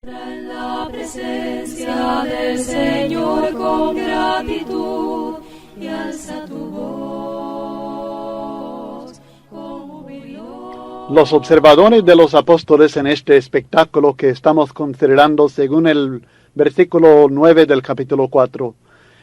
En la presencia del Señor con gratitud y alza tu voz con júbilo. Los observadores de los apóstoles en este espectáculo que estamos considerando según el versículo 9 del capítulo 4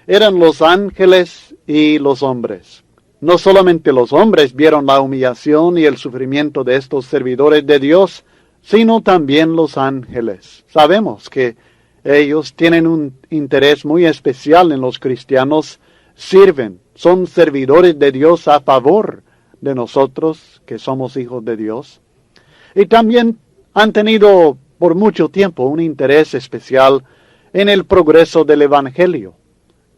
eran los ángeles y los hombres. No solamente los hombres vieron la humillación y el sufrimiento de estos servidores de Dios, sino también los ángeles. Sabemos que ellos tienen un interés muy especial en los cristianos, sirven, son servidores de Dios a favor de nosotros, que somos hijos de Dios. Y también han tenido por mucho tiempo un interés especial en el progreso del Evangelio,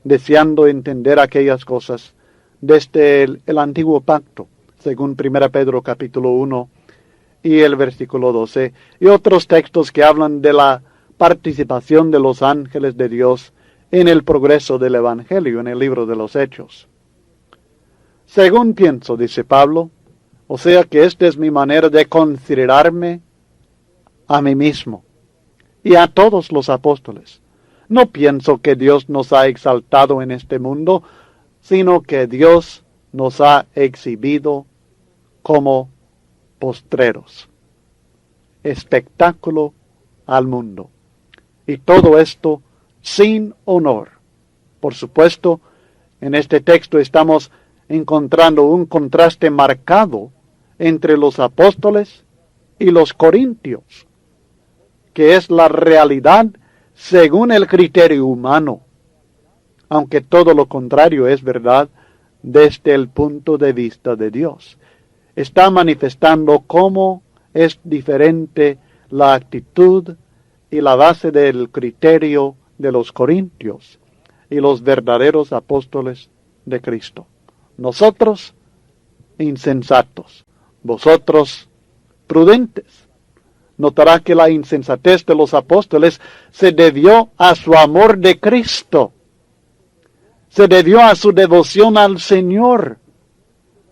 deseando entender aquellas cosas desde el antiguo pacto, según 1 Pedro capítulo 1, y el versículo 12, y otros textos que hablan de la participación de los ángeles de Dios en el progreso del Evangelio, en el libro de los Hechos. Según pienso, dice Pablo, o sea que esta es mi manera de considerarme a mí mismo y a todos los apóstoles. No pienso que Dios nos ha exaltado en este mundo, sino que Dios nos ha exhibido como postreros, espectáculo al mundo. Y todo esto sin honor. Por supuesto, en este texto estamos encontrando un contraste marcado entre los apóstoles y los corintios, que es la realidad según el criterio humano, aunque todo lo contrario es verdad desde el punto de vista de Dios. Está manifestando cómo es diferente la actitud y la base del criterio de los corintios y los verdaderos apóstoles de Cristo. Nosotros, insensatos; vosotros, prudentes. Notará que la insensatez de los apóstoles se debió a su amor de Cristo, se debió a su devoción al Señor.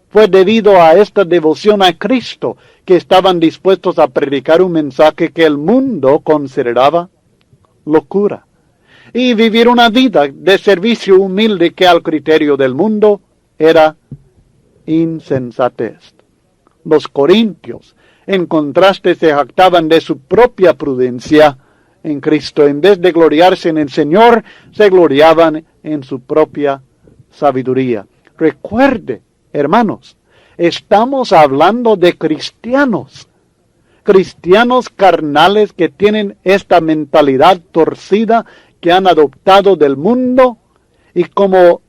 Fue debido a esta devoción a Cristo que estaban dispuestos a predicar un mensaje que el mundo consideraba locura, y vivir una vida de servicio humilde que al criterio del mundo era insensatez. Los corintios, en contraste, se jactaban de su propia prudencia en Cristo. En vez de gloriarse en el Señor, se gloriaban en su propia sabiduría. Recuerde, hermanos, estamos hablando de cristianos carnales que tienen esta mentalidad torcida que han adoptado del mundo, y como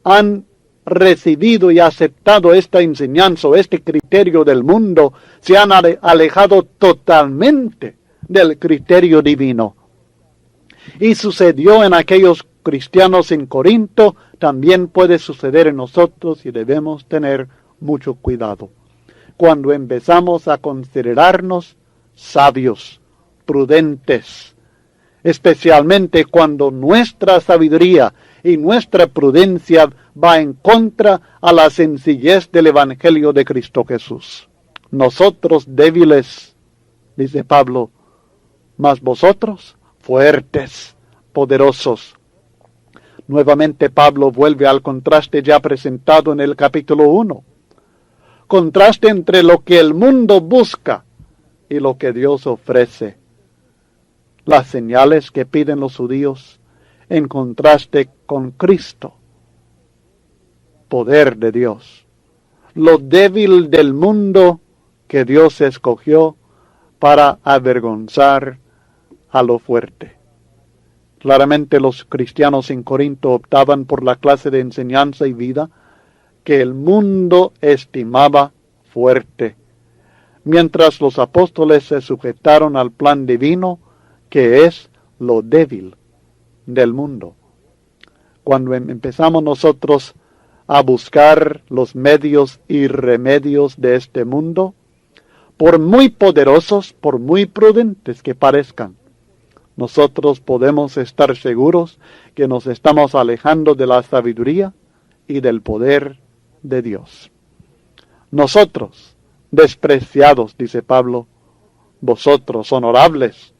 han recibido y aceptado esta enseñanza, este criterio del mundo, se han alejado totalmente del criterio divino. Y sucedió en aquellos cristianos en Corinto, también puede suceder en nosotros, y debemos tener mucho cuidado cuando empezamos a considerarnos sabios, prudentes, especialmente cuando nuestra sabiduría y nuestra prudencia va en contra a la sencillez del Evangelio de Cristo Jesús. Nosotros débiles, dice Pablo, mas vosotros fuertes, poderosos. Nuevamente Pablo vuelve al contraste ya presentado en el capítulo 1. Contraste entre lo que el mundo busca y lo que Dios ofrece. Las señales que piden los judíos en contraste con Cristo, poder de Dios. Lo débil del mundo que Dios escogió para avergonzar a lo fuerte. Claramente los cristianos en Corinto optaban por la clase de enseñanza y vida que el mundo estimaba fuerte, mientras los apóstoles se sujetaron al plan divino, que es lo débil del mundo. Cuando empezamos nosotros a buscar los medios y remedios de este mundo, por muy poderosos, por muy prudentes que parezcan, nosotros podemos estar seguros que nos estamos alejando de la sabiduría y del poder de Dios. Nosotros, despreciados, dice Pablo, vosotros honorables.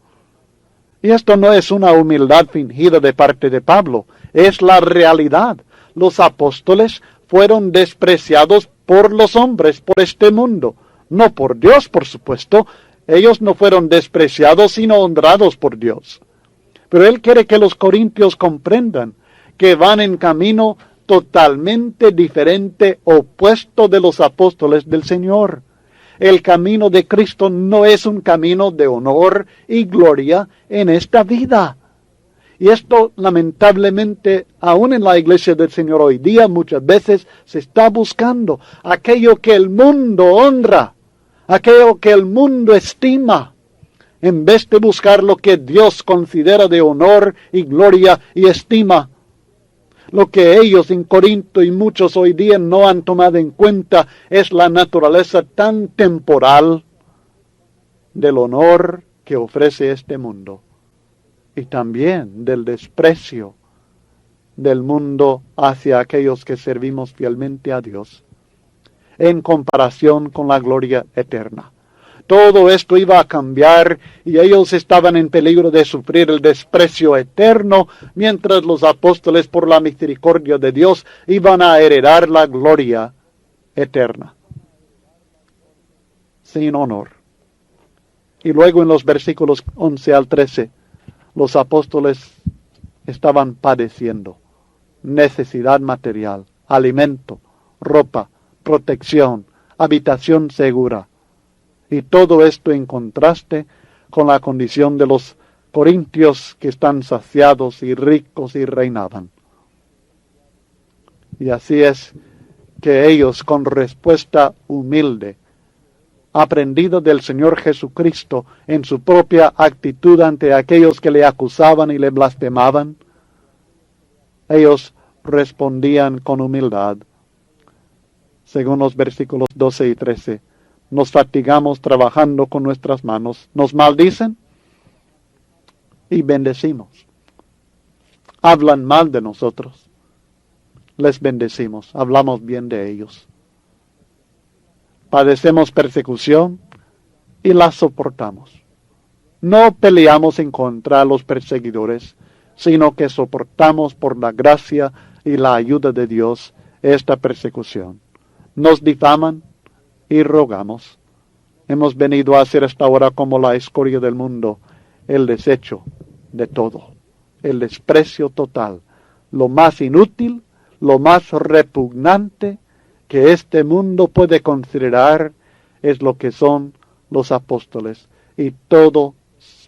Y esto no es una humildad fingida de parte de Pablo, es la realidad. Los apóstoles fueron despreciados por los hombres, por este mundo, no por Dios, por supuesto. Ellos no fueron despreciados, sino honrados por Dios. Pero Él quiere que los corintios comprendan que van en camino totalmente diferente, opuesto de los apóstoles del Señor. El camino de Cristo no es un camino de honor y gloria en esta vida. Y esto, lamentablemente, aún en la iglesia del Señor hoy día, muchas veces se está buscando aquello que el mundo honra, aquello que el mundo estima, en vez de buscar lo que Dios considera de honor y gloria y estima. Lo que ellos en Corinto y muchos hoy día no han tomado en cuenta es la naturaleza tan temporal del honor que ofrece este mundo y también del desprecio del mundo hacia aquellos que servimos fielmente a Dios en comparación con la gloria eterna. Todo esto iba a cambiar y ellos estaban en peligro de sufrir el desprecio eterno, mientras los apóstoles, por la misericordia de Dios, iban a heredar la gloria eterna, sin honor. Y luego en los versículos 11 al 13, los apóstoles estaban padeciendo necesidad material, alimento, ropa, protección, habitación segura. Y todo esto en contraste con la condición de los corintios que están saciados y ricos y reinaban. Y así es que ellos, con respuesta humilde, aprendido del Señor Jesucristo en su propia actitud ante aquellos que le acusaban y le blasfemaban, ellos respondían con humildad. Según los versículos 12 y 13, nos fatigamos trabajando con nuestras manos, nos maldicen y bendecimos. Hablan mal de nosotros, les bendecimos, hablamos bien de ellos. Padecemos persecución y la soportamos. No peleamos en contra de los perseguidores, sino que soportamos por la gracia y la ayuda de Dios esta persecución. Nos difaman y rogamos. Hemos venido a ser hasta ahora como la escoria del mundo, el desecho de todo, el desprecio total, lo más inútil, lo más repugnante que este mundo puede considerar es lo que son los apóstoles y todo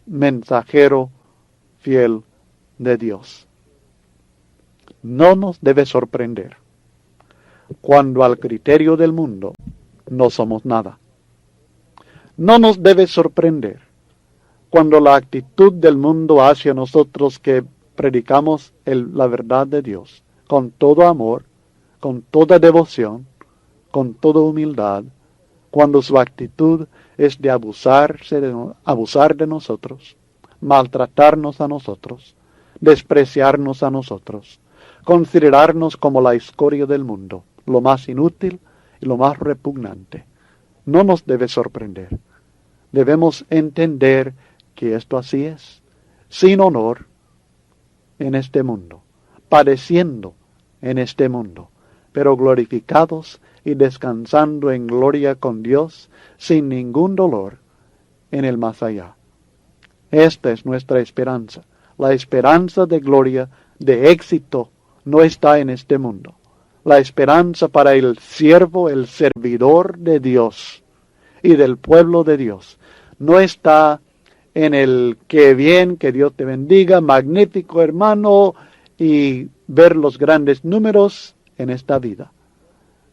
mensajero fiel de Dios. No nos debe sorprender cuando al criterio del mundo no somos nada. No nos debe sorprender cuando la actitud del mundo hacia nosotros que predicamos la verdad de Dios con todo amor, con toda devoción, con toda humildad, cuando su actitud es de abusar de nosotros, maltratarnos a nosotros, despreciarnos a nosotros, considerarnos como la escoria del mundo, lo más inútil y lo más repugnante. No nos debe sorprender. Debemos entender que esto así es, sin honor en este mundo, padeciendo en este mundo, pero glorificados y descansando en gloria con Dios, sin ningún dolor en el más allá. Esta es nuestra esperanza. La esperanza de gloria, de éxito, no está en este mundo. La esperanza para el siervo, el servidor de Dios y del pueblo de Dios, no está en el qué bien, que Dios te bendiga, magnífico hermano, y ver los grandes números en esta vida.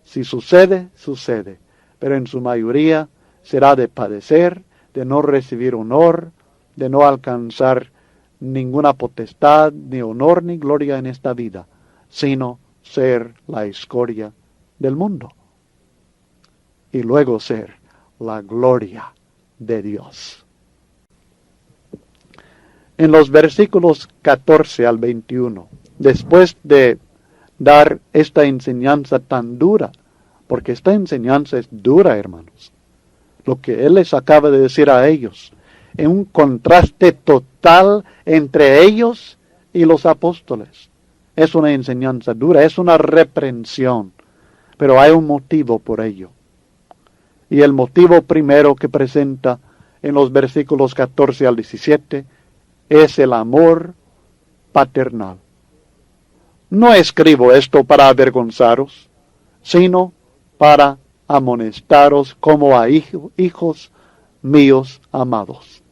Si sucede, sucede, pero en su mayoría será de padecer, de no recibir honor, de no alcanzar ninguna potestad, ni honor, ni gloria en esta vida, sino ser la escoria del mundo y luego ser la gloria de Dios. En los versículos 14 al 21, después de dar esta enseñanza tan dura, porque esta enseñanza es dura, hermanos, lo que Él les acaba de decir a ellos un contraste total entre ellos y los apóstoles. Es una enseñanza dura, es una reprensión, pero hay un motivo por ello. Y el motivo primero que presenta en los versículos 14 al 17 es el amor paternal. No escribo esto para avergonzaros, sino para amonestaros como a hijos míos amados.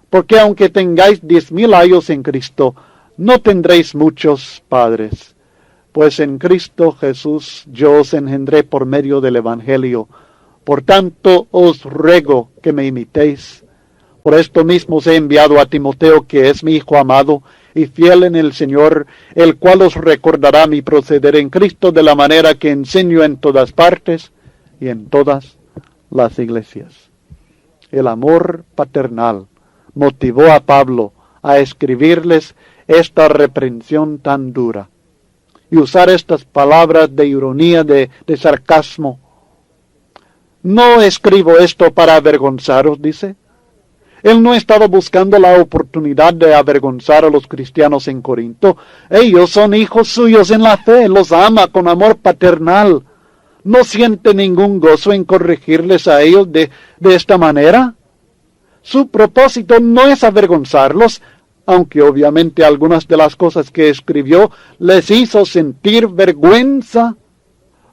Porque aunque tengáis 10,000 años en Cristo, no tendréis muchos padres, pues en Cristo Jesús yo os engendré por medio del Evangelio. Por tanto os ruego que me imitéis. Por esto mismo os he enviado a Timoteo, que es mi hijo amado y fiel en el Señor, el cual os recordará mi proceder en Cristo de la manera que enseño en todas partes y en todas las iglesias. El amor paternal motivó a Pablo a escribirles esta reprensión tan dura y usar estas palabras de ironía, de sarcasmo. No escribo esto para avergonzaros, dice. Él no estaba buscando la oportunidad de avergonzar a los cristianos en Corinto. Ellos son hijos suyos en la fe, los ama con amor paternal. ¿No siente ningún gozo en corregirles a ellos de esta manera? Su propósito no es avergonzarlos, aunque obviamente algunas de las cosas que escribió les hizo sentir vergüenza,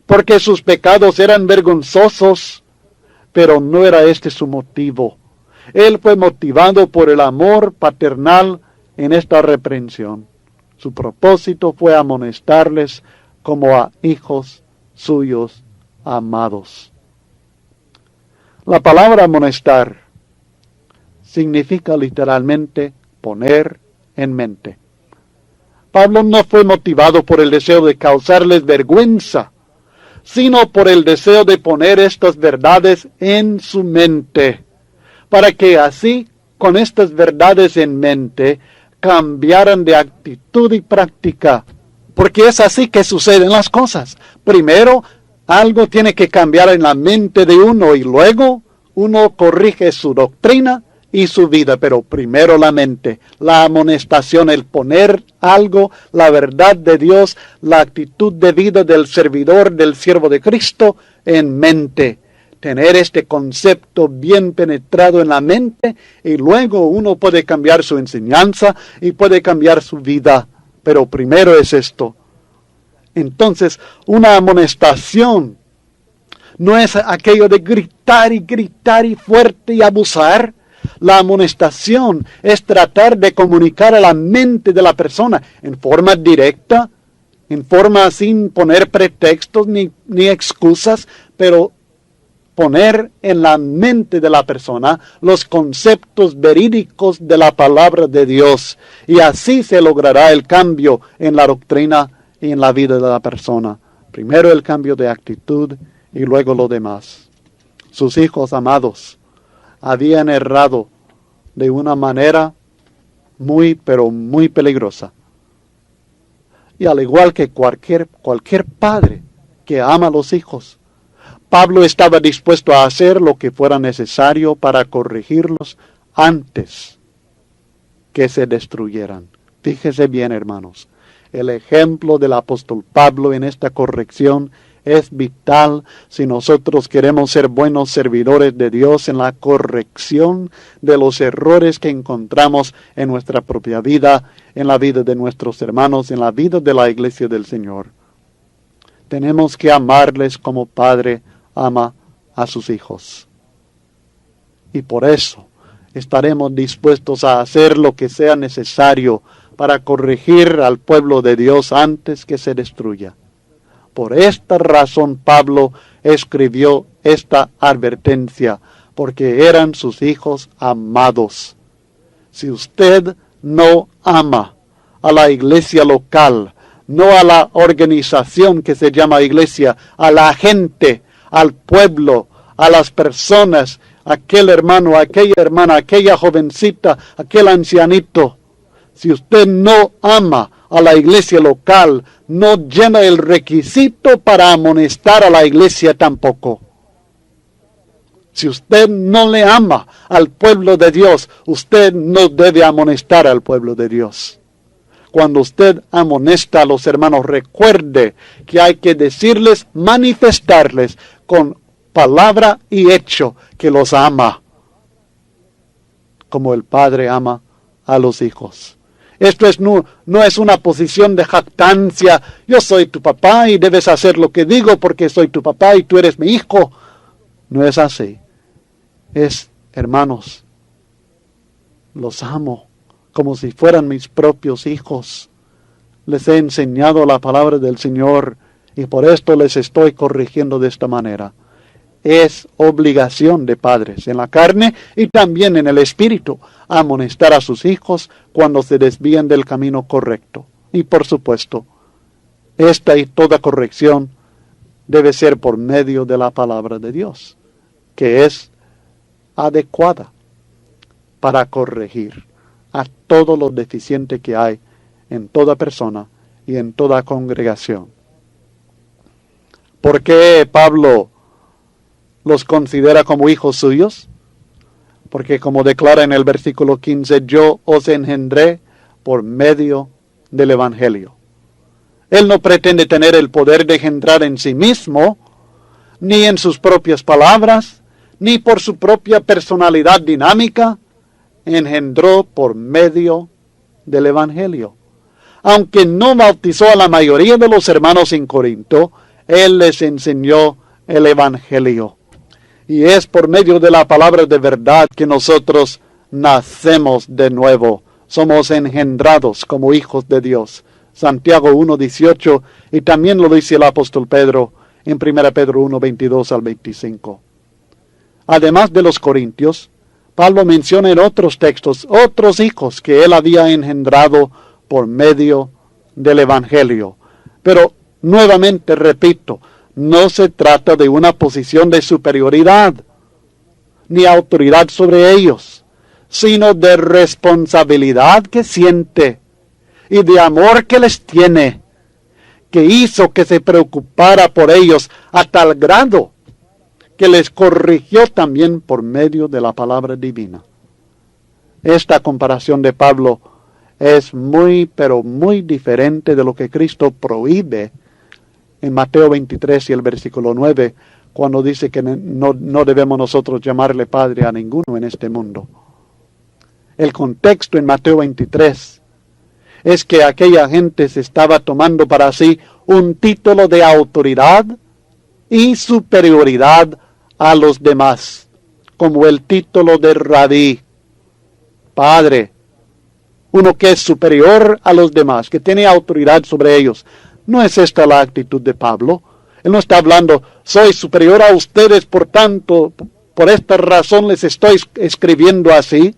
porque sus pecados eran vergonzosos, pero no era este su motivo. Él fue motivado por el amor paternal en esta reprensión. Su propósito fue amonestarles como a hijos suyos amados. La palabra amonestar significa literalmente poner en mente. Pablo no fue motivado por el deseo de causarles vergüenza, sino por el deseo de poner estas verdades en su mente, para que así, con estas verdades en mente, cambiaran de actitud y práctica. Porque es así que suceden las cosas. Primero, algo tiene que cambiar en la mente de uno y luego uno corrige su doctrina y su vida, pero primero la mente, la amonestación, el poner algo, la verdad de Dios, la actitud de vida del servidor, del siervo de Cristo en mente. Tener este concepto bien penetrado en la mente y luego uno puede cambiar su enseñanza y puede cambiar su vida, pero primero es esto. Entonces, una amonestación no es aquello de gritar y fuerte y abusar. La amonestación es tratar de comunicar a la mente de la persona en forma directa, en forma sin poner pretextos ni excusas, pero poner en la mente de la persona los conceptos verídicos de la palabra de Dios. Y así se logrará el cambio en la doctrina y en la vida de la persona. Primero el cambio de actitud y luego lo demás. Sus hijos amados habían errado de una manera pero muy peligrosa. Y al igual que cualquier padre que ama a los hijos, Pablo estaba dispuesto a hacer lo que fuera necesario para corregirlos antes que se destruyeran. Fíjese bien, hermanos, el ejemplo del apóstol Pablo en esta corrección es vital si nosotros queremos ser buenos servidores de Dios en la corrección de los errores que encontramos en nuestra propia vida, en la vida de nuestros hermanos, en la vida de la iglesia del Señor. Tenemos que amarles como Padre ama a sus hijos. Y por eso estaremos dispuestos a hacer lo que sea necesario para corregir al pueblo de Dios antes que se destruya. Por esta razón Pablo escribió esta advertencia, porque eran sus hijos amados. Si usted no ama a la iglesia local, no a la organización que se llama iglesia, a la gente, al pueblo, a las personas, aquel hermano, aquella hermana, aquella jovencita, aquel ancianito, si usted no ama a la iglesia local, no llena el requisito para amonestar a la iglesia tampoco. Si usted no le ama al pueblo de Dios, usted no debe amonestar al pueblo de Dios. Cuando usted amonesta a los hermanos, recuerde que hay que decirles, manifestarles con palabra y hecho que los ama, como el Padre ama a los hijos. Esto no es una posición de jactancia. Yo soy tu papá y debes hacer lo que digo porque soy tu papá y tú eres mi hijo. No es así. Es, hermanos, los amo como si fueran mis propios hijos. Les he enseñado la palabra del Señor y por esto les estoy corrigiendo de esta manera. Es obligación de padres en la carne y también en el espíritu amonestar a sus hijos cuando se desvían del camino correcto. Y por supuesto, esta y toda corrección debe ser por medio de la palabra de Dios, que es adecuada para corregir a todo lo deficiente que hay en toda persona y en toda congregación. ¿Por qué Pablo los considera como hijos suyos? Porque como declara en el versículo 15, yo os engendré por medio del Evangelio. Él no pretende tener el poder de engendrar en sí mismo, ni en sus propias palabras, ni por su propia personalidad dinámica. Engendró por medio del Evangelio. Aunque no bautizó a la mayoría de los hermanos en Corinto, Él les enseñó el Evangelio. Y es por medio de la palabra de verdad que nosotros nacemos de nuevo. Somos engendrados como hijos de Dios. Santiago 1:18 y también lo dice el apóstol Pedro en 1 Pedro 1:22 al 25. Además de los corintios, Pablo menciona en otros textos otros hijos que él había engendrado por medio del Evangelio. Pero nuevamente repito, no se trata de una posición de superioridad ni autoridad sobre ellos, sino de responsabilidad que siente y de amor que les tiene, que hizo que se preocupara por ellos a tal grado que les corrigió también por medio de la palabra divina. Esta comparación de Pablo es pero muy diferente de lo que Cristo prohíbe en Mateo 23 y el versículo 9, cuando dice que no debemos nosotros llamarle Padre a ninguno en este mundo. El contexto en Mateo 23 es que aquella gente se estaba tomando para sí un título de autoridad y superioridad a los demás, como el título de rabí, padre, uno que es superior a los demás, que tiene autoridad sobre ellos. ¿No es esta la actitud de Pablo? Él no está hablando, soy superior a ustedes, por tanto, por esta razón les estoy escribiendo así,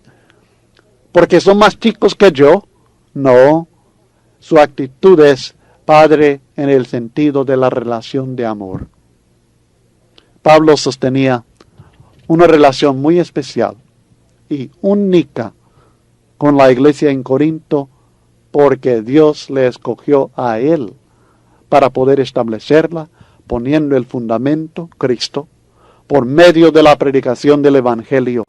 porque son más chicos que yo. No, su actitud es padre en el sentido de la relación de amor. Pablo sostenía una relación muy especial y única con la iglesia en Corinto, porque Dios le escogió a él para poder establecerla, poniendo el fundamento, Cristo, por medio de la predicación del Evangelio.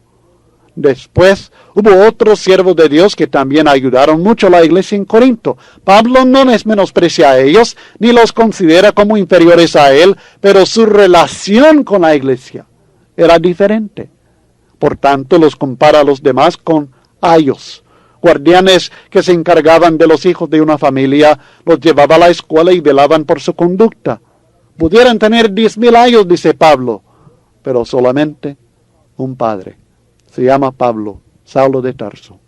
Después hubo otros siervos de Dios que también ayudaron mucho a la iglesia en Corinto. Pablo no les menosprecia a ellos, ni los considera como inferiores a él, pero su relación con la iglesia era diferente. Por tanto, los compara a los demás con ayos, guardianes que se encargaban de los hijos de una familia, los llevaba a la escuela y velaban por su conducta. Pudieran tener 10,000 ayos, dice Pablo, pero solamente un padre. Se llama Pablo, Saulo de Tarso.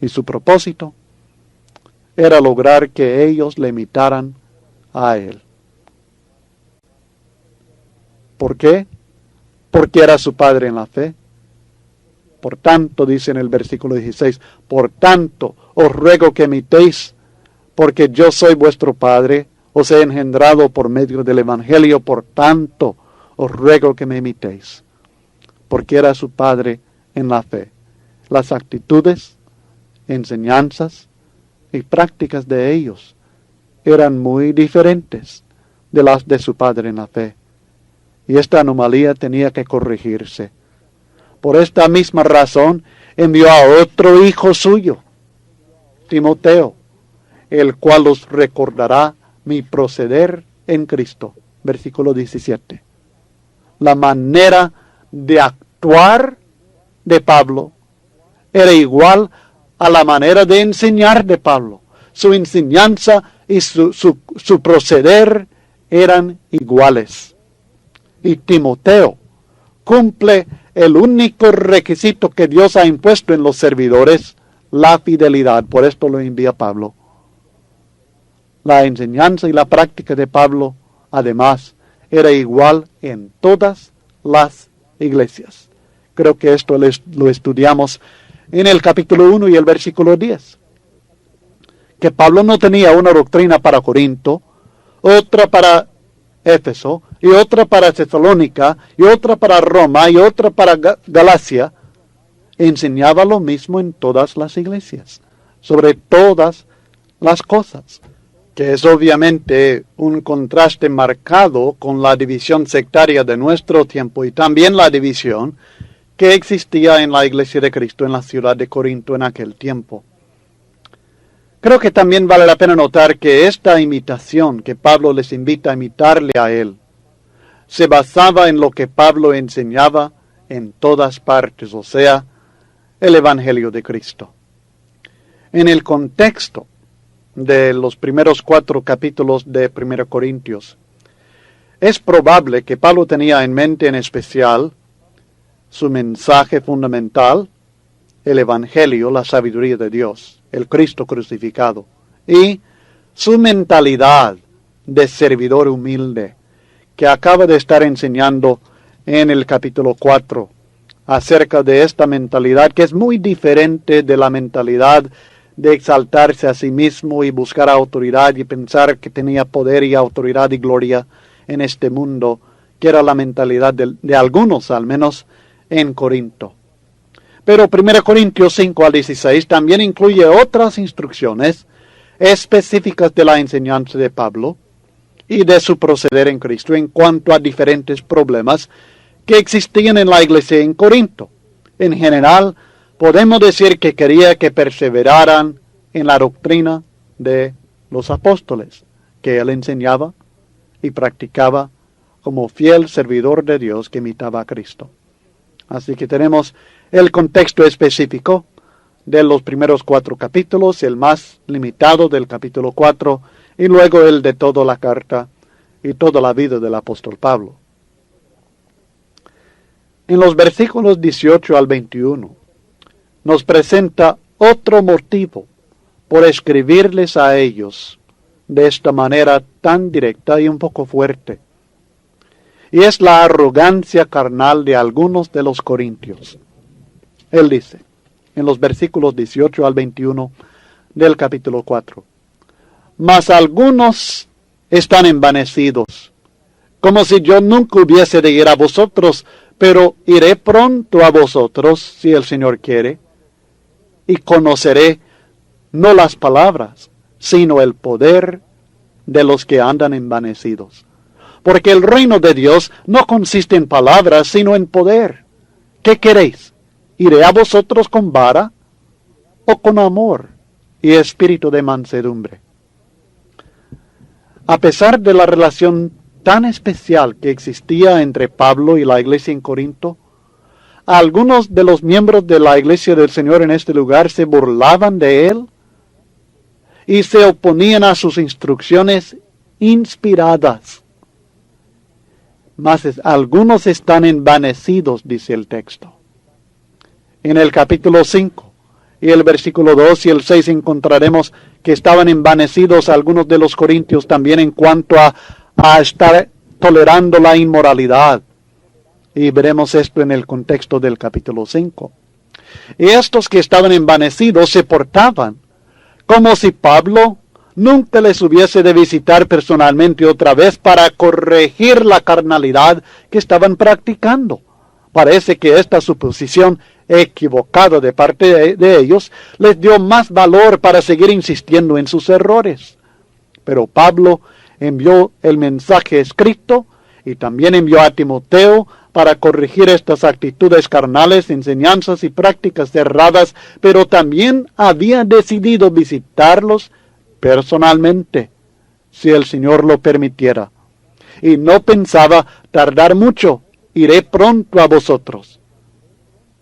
Y su propósito era lograr que ellos le imitaran a él. ¿Por qué? Porque era su padre en la fe. Por tanto, dice en el versículo 16, por tanto, os ruego que imitéis, porque yo soy vuestro padre, os he engendrado por medio del Evangelio, por tanto, os ruego que me imitéis. Porque era su padre en la fe. Las actitudes, enseñanzas y prácticas de ellos eran muy diferentes de las de su padre en la fe. y esta anomalía tenía que corregirse. Por esta misma razón envió a otro hijo suyo, Timoteo, el cual os recordará mi proceder en Cristo. Versículo 17. La manera de actuar de Pablo era igual a la manera de enseñar de Pablo. Su enseñanza y su proceder eran iguales. Y Timoteo cumple el único requisito que Dios ha impuesto en los servidores, la fidelidad. Por esto lo envía Pablo. La enseñanza y la práctica de Pablo, además, era igual en todas las iglesias. Creo que esto lo estudiamos en el capítulo 1 y el versículo 10. Que Pablo no tenía una doctrina para Corinto, otra para Éfeso, y otra para Tesalónica, y otra para Roma, y otra para Galacia. Enseñaba lo mismo en todas las iglesias, sobre todas las cosas, que es obviamente un contraste marcado con la división sectaria de nuestro tiempo y también la división que existía en la iglesia de Cristo en la ciudad de Corinto en aquel tiempo. Creo que también vale la pena notar que esta imitación que Pablo les invita a imitarle a él, se basaba en lo que Pablo enseñaba en todas partes, o sea, el Evangelio de Cristo. En el contexto de los primeros 4 capítulos de 1 Corintios, es probable que Pablo tenía en mente en especial su mensaje fundamental, el Evangelio, la sabiduría de Dios, el Cristo crucificado, y su mentalidad de servidor humilde, que acaba de estar enseñando en el capítulo 4, acerca de esta mentalidad que es muy diferente de la mentalidad de exaltarse a sí mismo y buscar autoridad y pensar que tenía poder y autoridad y gloria en este mundo, que era la mentalidad de algunos, al menos, en Corinto. Pero 1 Corintios 5 al 16 también incluye otras instrucciones específicas de la enseñanza de Pablo y de su proceder en Cristo en cuanto a diferentes problemas que existían en la iglesia en Corinto. En general, podemos decir que quería que perseveraran en la doctrina de los apóstoles, que él enseñaba y practicaba como fiel servidor de Dios que imitaba a Cristo. Así que tenemos el contexto específico de los primeros 4 capítulos, el más limitado del capítulo 4, y luego el de toda la carta y toda la vida del apóstol Pablo. En los versículos 18 al 21, nos presenta otro motivo por escribirles a ellos de esta manera tan directa y un poco fuerte. Y es la arrogancia carnal de algunos de los corintios. Él dice, en los versículos 18 al 21 del capítulo 4, mas algunos están envanecidos, como si yo nunca hubiese de ir a vosotros, pero iré pronto a vosotros, si el Señor quiere, y conoceré no las palabras, sino el poder de los que andan envanecidos. Porque el reino de Dios no consiste en palabras, sino en poder. ¿Qué queréis? ¿Iré a vosotros con vara o con amor y espíritu de mansedumbre? A pesar de la relación tan especial que existía entre Pablo y la iglesia en Corinto, algunos de los miembros de la iglesia del Señor en este lugar se burlaban de él y se oponían a sus instrucciones inspiradas. Mas algunos están envanecidos, dice el texto. En el capítulo 5 y el versículo 2 y el 6 encontraremos que estaban envanecidos algunos de los corintios también en cuanto a estar tolerando la inmoralidad. Y veremos esto en el contexto del capítulo 5. Y estos que estaban envanecidos se portaban como si Pablo nunca les hubiese de visitar personalmente otra vez para corregir la carnalidad que estaban practicando. Parece que esta suposición equivocada de parte de ellos les dio más valor para seguir insistiendo en sus errores. Pero Pablo envió el mensaje escrito y también envió a Timoteo para corregir estas actitudes carnales, enseñanzas y prácticas erradas, pero también había decidido visitarlos personalmente, si el Señor lo permitiera. Y no pensaba tardar mucho, iré pronto a vosotros.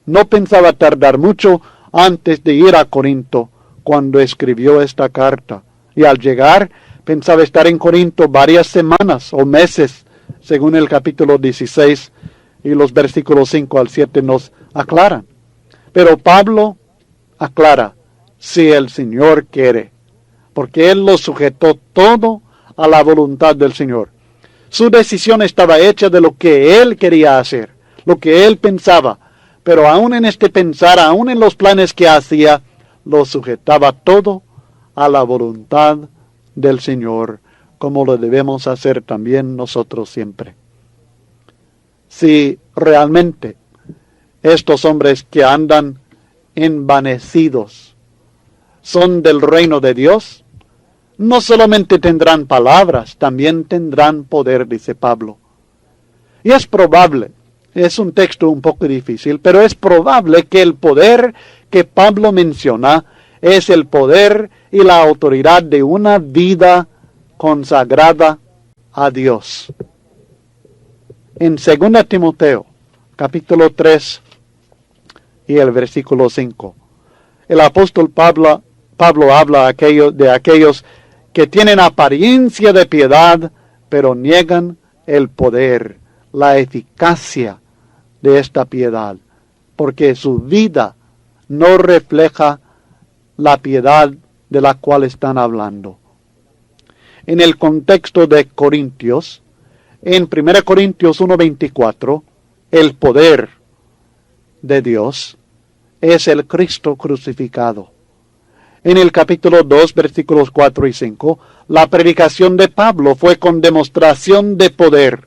No pensaba tardar mucho antes de ir a Corinto, cuando escribió esta carta. Y al llegar, pensaba estar en Corinto varias semanas o meses, según el capítulo 16 y los versículos 5 al 7 nos aclaran. Pero Pablo aclara, si el Señor quiere, porque él lo sujetó todo a la voluntad del Señor. Su decisión estaba hecha de lo que él quería hacer, lo que él pensaba, pero aún en este pensar, aún en los planes que hacía, lo sujetaba todo a la voluntad del Señor, como lo debemos hacer también nosotros siempre. Si realmente estos hombres que andan envanecidos son del reino de Dios, no solamente tendrán palabras, también tendrán poder, dice Pablo. Y es probable, es un texto un poco difícil, pero es probable que el poder que Pablo menciona es el poder y la autoridad de una vida consagrada a Dios. En 2 Timoteo, capítulo 3 y el versículo 5, el apóstol Pablo habla de aquellos que tienen apariencia de piedad, pero niegan el poder, la eficacia de esta piedad, porque su vida no refleja la piedad de la cual están hablando. En el contexto de Corintios, en 1 Corintios 1:24, el poder de Dios es el Cristo crucificado. En el capítulo 2, versículos 4 y 5, la predicación de Pablo fue con demostración de poder.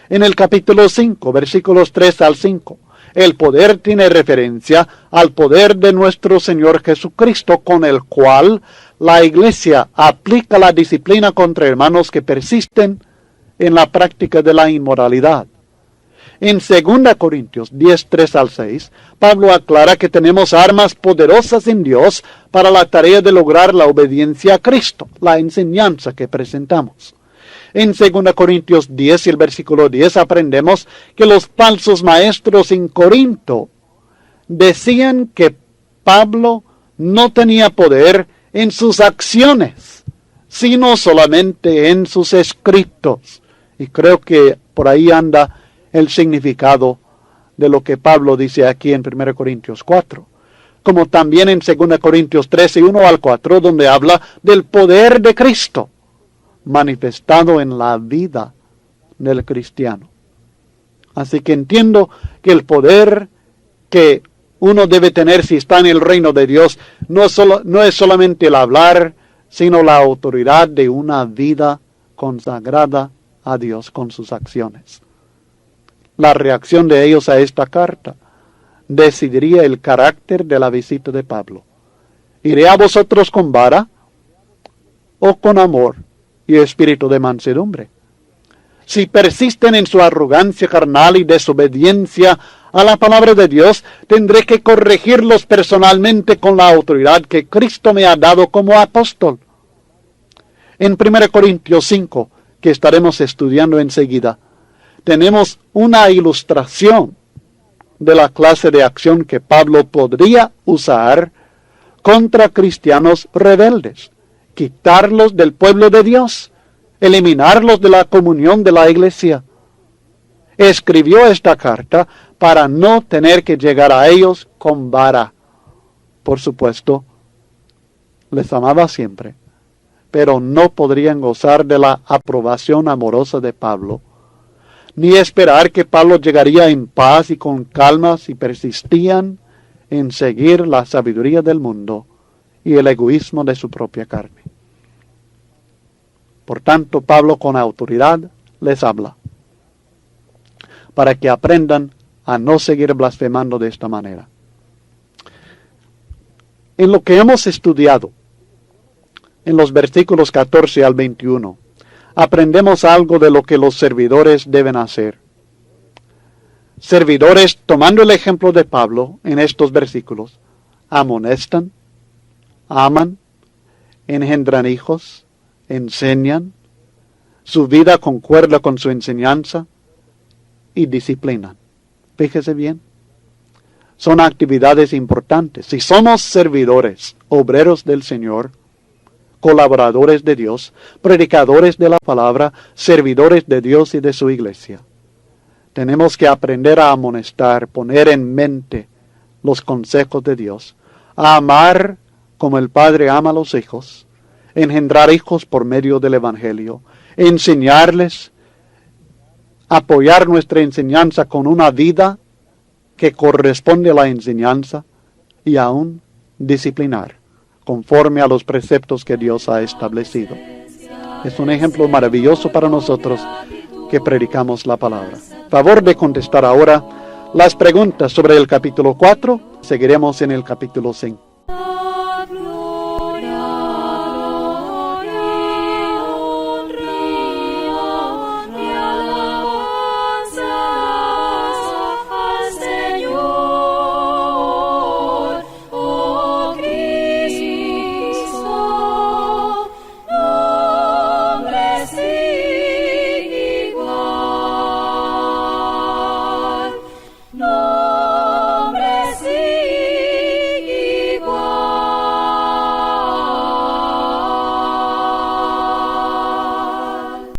En el capítulo 5, versículos 3 al 5, el poder tiene referencia al poder de nuestro Señor Jesucristo, con el cual la Iglesia aplica la disciplina contra hermanos que persisten en la práctica de la inmoralidad. En 2 Corintios 10, 3 al 6, Pablo aclara que tenemos armas poderosas en Dios para la tarea de lograr la obediencia a Cristo, la enseñanza que presentamos. En 2 Corintios 10 y el versículo 10 aprendemos que los falsos maestros en Corinto decían que Pablo no tenía poder en sus acciones, sino solamente en sus escritos. Y creo que por ahí anda el significado de lo que Pablo dice aquí en 1 Corintios 4. Como también en 2 Corintios 13, 1 al 4, donde habla del poder de Cristo manifestado en la vida del cristiano. Así que entiendo que el poder que uno debe tener si está en el reino de Dios no es solamente el hablar, sino la autoridad de una vida consagrada a Dios con sus acciones. La reacción de ellos a esta carta decidiría el carácter de la visita de Pablo. ¿Iré a vosotros con vara o con amor y espíritu de mansedumbre? Si persisten en su arrogancia carnal y desobediencia a la palabra de Dios, tendré que corregirlos personalmente con la autoridad que Cristo me ha dado como apóstol. En 1 Corintios 5, que estaremos estudiando enseguida, tenemos una ilustración de la clase de acción que Pablo podría usar contra cristianos rebeldes. Quitarlos del pueblo de Dios, eliminarlos de la comunión de la iglesia. Escribió esta carta para no tener que llegar a ellos con vara. Por supuesto, les amaba siempre, pero no podrían gozar de la aprobación amorosa de Pablo, ni esperar que Pablo llegaría en paz y con calma si persistían en seguir la sabiduría del mundo y el egoísmo de su propia carne. Por tanto, Pablo con autoridad les habla, para que aprendan a no seguir blasfemando de esta manera. En lo que hemos estudiado, en los versículos 14 al 21, aprendemos algo de lo que los servidores deben hacer. Servidores, tomando el ejemplo de Pablo en estos versículos, amonestan, aman, engendran hijos, enseñan, su vida concuerda con su enseñanza y disciplinan. Fíjese bien, son actividades importantes. Si somos servidores, obreros del Señor, colaboradores de Dios, predicadores de la palabra, servidores de Dios y de su iglesia, tenemos que aprender a amonestar, poner en mente los consejos de Dios, a amar como el Padre ama a los hijos, engendrar hijos por medio del Evangelio, enseñarles, apoyar nuestra enseñanza con una vida que corresponde a la enseñanza y aún disciplinar conforme a los preceptos que Dios ha establecido. Es un ejemplo maravilloso para nosotros que predicamos la palabra. Favor de contestar ahora las preguntas sobre el capítulo 4. Seguiremos en el capítulo 5.